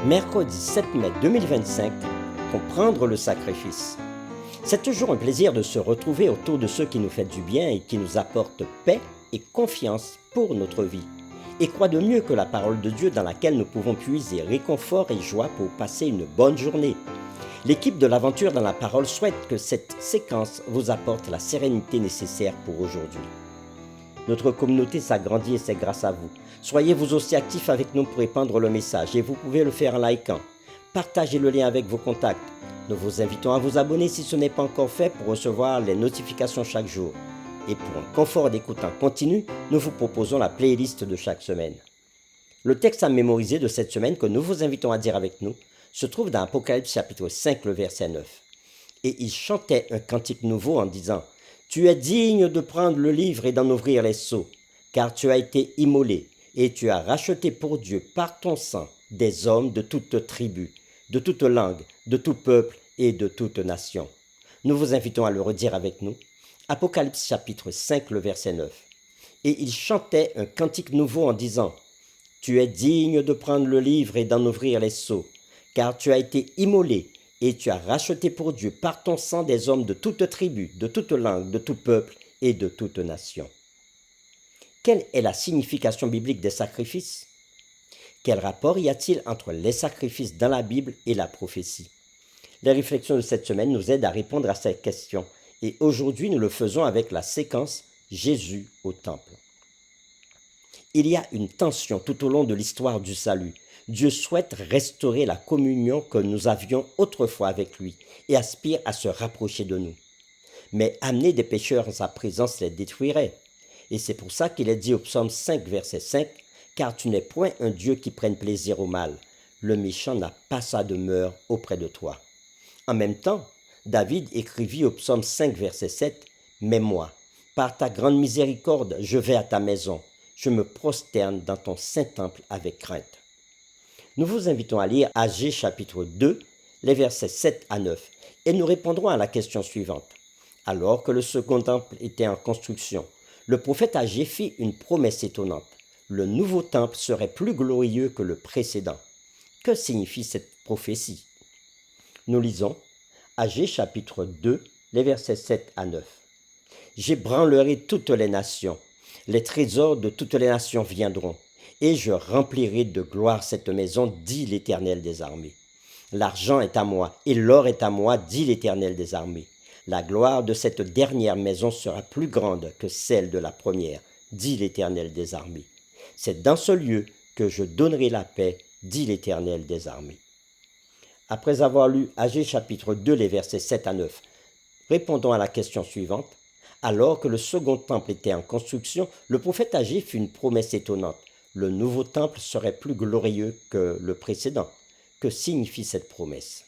Mercredi 7 mai 2025, comprendre le sacrifice. C'est toujours un plaisir de se retrouver autour de ceux qui nous font du bien et qui nous apportent paix et confiance pour notre vie. Et quoi de mieux que la parole de Dieu dans laquelle nous pouvons puiser réconfort et joie pour passer une bonne journée. L'équipe de l'aventure dans la parole souhaite que cette séquence vous apporte la sérénité nécessaire pour aujourd'hui. Notre communauté s'agrandit et c'est grâce à vous. Soyez vous aussi actifs avec nous pour répandre le message et vous pouvez le faire en likant. Partagez le lien avec vos contacts. Nous vous invitons à vous abonner si ce n'est pas encore fait pour recevoir les notifications chaque jour. Et pour un confort d'écoute en continu, nous vous proposons la playlist de chaque semaine. Le texte à mémoriser de cette semaine que nous vous invitons à dire avec nous se trouve dans Apocalypse chapitre 5, le verset 9. Et il chantait un cantique nouveau en disant « Tu es digne de prendre le livre et d'en ouvrir les sceaux, car tu as été immolé, et tu as racheté pour Dieu par ton sang des hommes de toute tribu, de toute langue, de tout peuple et de toute nation. » Nous vous invitons à le redire avec nous. Apocalypse chapitre 5, le verset 9. Et il chantait un cantique nouveau en disant « Tu es digne de prendre le livre et d'en ouvrir les sceaux, car tu as été immolé, et tu as racheté pour Dieu par ton sang des hommes de toute tribu, de toute langue, de tout peuple et de toute nation. » Quelle est la signification biblique des sacrifices? Quel rapport y a-t-il entre les sacrifices dans la Bible et la prophétie? Les réflexions de cette semaine nous aident à répondre à ces questions et aujourd'hui nous le faisons avec la séquence Jésus au temple. Il y a une tension tout au long de l'histoire du salut. Dieu souhaite restaurer la communion que nous avions autrefois avec lui et aspire à se rapprocher de nous. Mais amener des pécheurs en sa présence les détruirait. Et c'est pour ça qu'il est dit au psaume 5, verset 5, « Car tu n'es point un Dieu qui prenne plaisir au mal. Le méchant n'a pas sa demeure auprès de toi. » En même temps, David écrivit au psaume 5, verset 7, « Mais moi, par ta grande miséricorde, je vais à ta maison. Je me prosterne dans ton saint temple avec crainte. » Nous vous invitons à lire Agé chapitre 2, les versets 7 à 9, et nous répondrons à la question suivante. Alors que le second temple était en construction, le prophète Agé fit une promesse étonnante. Le nouveau temple serait plus glorieux que le précédent. Que signifie cette prophétie? Nous lisons Agé chapitre 2, les versets 7 à 9. « J'ébranlerai toutes les nations. Les trésors de toutes les nations viendront, et je remplirai de gloire cette maison, dit l'Éternel des armées. L'argent est à moi, et l'or est à moi, dit l'Éternel des armées. La gloire de cette dernière maison sera plus grande que celle de la première, dit l'Éternel des armées. C'est dans ce lieu que je donnerai la paix, dit l'Éternel des armées. » Après avoir lu Agé chapitre 2, les versets 7 à 9, répondons à la question suivante. Alors que le second temple était en construction, le prophète Agé fit une promesse étonnante. Le nouveau temple serait plus glorieux que le précédent. Que signifie cette promesse?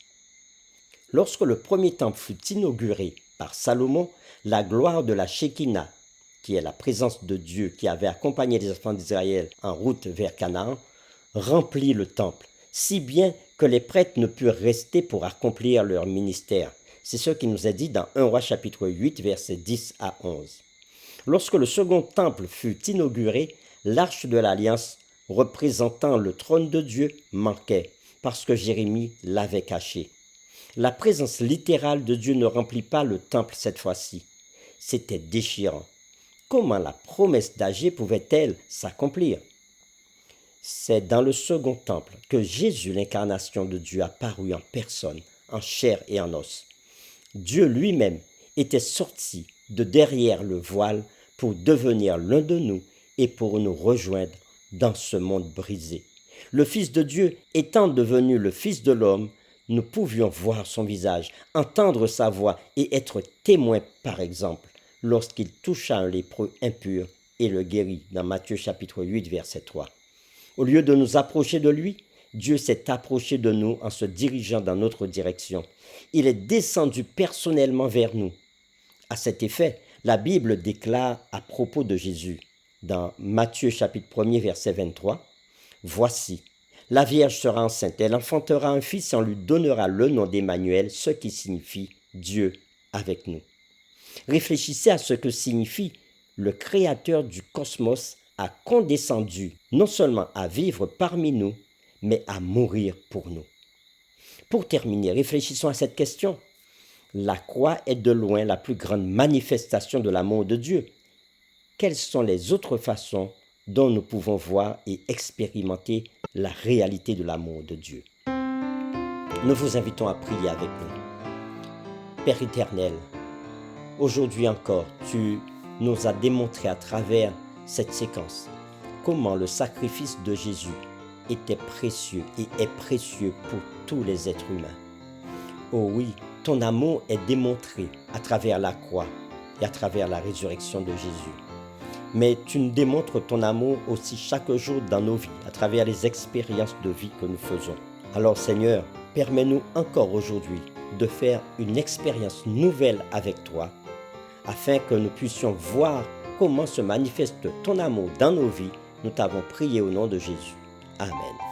Lorsque le premier temple fut inauguré par Salomon, la gloire de la Shekinah, qui est la présence de Dieu qui avait accompagné les enfants d'Israël en route vers Canaan, remplit le temple, si bien que les prêtres ne purent rester pour accomplir leur ministère. C'est ce qui nous est dit dans 1 Roi chapitre 8, versets 10 à 11. Lorsque le second temple fut inauguré, l'arche de l'Alliance, représentant le trône de Dieu, manquait, parce que Jérémie l'avait cachée. La présence littérale de Dieu ne remplit pas le temple cette fois-ci. C'était déchirant. Comment la promesse d'Agé pouvait-elle s'accomplir? C'est dans le second temple que Jésus, l'incarnation de Dieu, apparut en personne, en chair et en os. Dieu lui-même était sorti de derrière le voile pour devenir l'un de nous et pour nous rejoindre dans ce monde brisé. Le Fils de Dieu étant devenu le Fils de l'homme, nous pouvions voir son visage, entendre sa voix et être témoins, par exemple, lorsqu'il toucha un lépreux impur et le guérit dans Matthieu chapitre 8, verset 3. Au lieu de nous approcher de lui, Dieu s'est approché de nous en se dirigeant dans notre direction. Il est descendu personnellement vers nous. À cet effet, la Bible déclare à propos de Jésus, dans Matthieu chapitre 1er, verset 23, « Voici, la Vierge sera enceinte, elle enfantera un fils et on lui donnera le nom d'Emmanuel, ce qui signifie Dieu avec nous. » Réfléchissez à ce que signifie le Créateur du cosmos a condescendu non seulement à vivre parmi nous, mais à mourir pour nous. Pour terminer, réfléchissons à cette question. La croix est de loin la plus grande manifestation de l'amour de Dieu. Quelles sont les autres façons dont nous pouvons voir et expérimenter la réalité de l'amour de Dieu? Nous vous invitons à prier avec nous. Père éternel, aujourd'hui encore, tu nous as démontré à travers cette séquence comment le sacrifice de Jésus était précieux et est précieux pour tous les êtres humains. Oh oui, ton amour est démontré à travers la croix et à travers la résurrection de Jésus. Mais tu nous démontres ton amour aussi chaque jour dans nos vies, à travers les expériences de vie que nous faisons. Alors Seigneur, permets-nous encore aujourd'hui de faire une expérience nouvelle avec toi, afin que nous puissions voir comment se manifeste ton amour dans nos vies. Nous t'avons prié au nom de Jésus. Amen.